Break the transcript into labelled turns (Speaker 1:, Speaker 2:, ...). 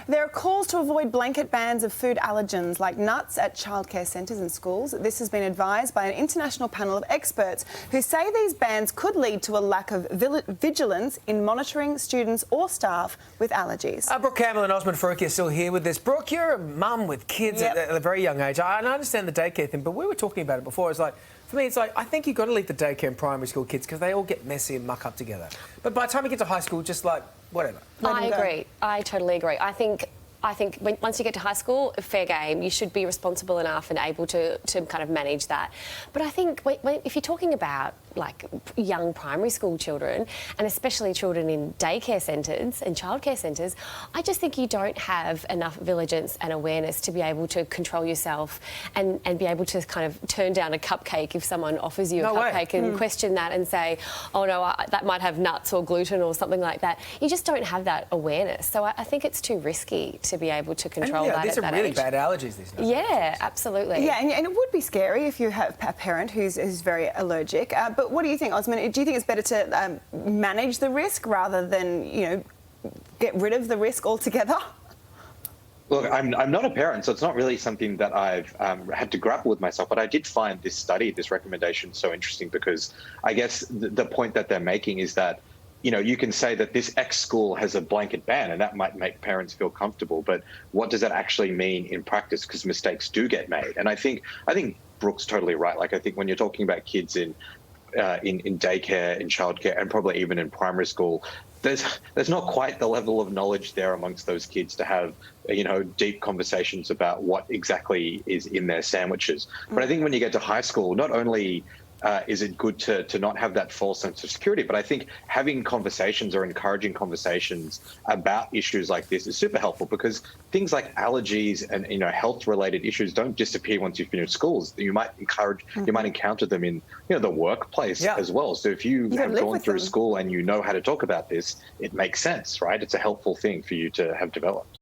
Speaker 1: There are calls to avoid blanket bans of food allergens like nuts at childcare centres and schools. This has been advised by an international panel of experts who say these bans could lead to a lack of vigilance in monitoring students or staff with allergies.
Speaker 2: Brooke Campbell and Osman Faruqi are still here with this. Brooke, you're a mum with kids at a very young age. I understand the daycare thing, but we were talking about it before. It's like, for me, it's like, I think you've got to leave the daycare and primary school kids because they all get messy and muck up together. But by the time you get to high school, just like, whatever.
Speaker 3: I agree. I totally agree. I think once you get to high school, fair game, you should be responsible enough and able to kind of manage that. But I think if you're talking about like young primary school children, and especially children in daycare centres and childcare centres, I just think you don't have enough vigilance and awareness to be able to control yourself and be able to kind of turn down a cupcake if someone offers you a cupcake and question that and say, oh no, that might have nuts or gluten or something like that. You just don't have that awareness. So I think it's too risky to be able to control that at that age.
Speaker 2: These are really bad allergies these days.
Speaker 3: Yeah, absolutely.
Speaker 1: Yeah, and it would be scary if you have a parent who's very allergic. But what do you think, Osman? Do you think it's better to manage the risk rather than, get rid of the risk altogether?
Speaker 4: Look, I'm not a parent, so it's not really something that I've had to grapple with myself. But I did find this recommendation so interesting because I guess the point that they're making is that you can say that this X school has a blanket ban and that might make parents feel comfortable, but what does that actually mean in practice? Because mistakes do get made. And I think Brooke's totally right. Like, I think when you're talking about kids in daycare, in childcare, and probably even in primary school, there's not quite the level of knowledge there amongst those kids to have, deep conversations about what exactly is in their sandwiches. But I think when you get to high school, not only is it good to not have that false sense of security, but I think having conversations or encouraging conversations about issues like this is super helpful because things like allergies and health-related issues don't disappear once you finish schools. You might encounter them in the workplace as well. So if you have gone through school and you know how to talk about this, it makes sense, right? It's a helpful thing for you to have developed.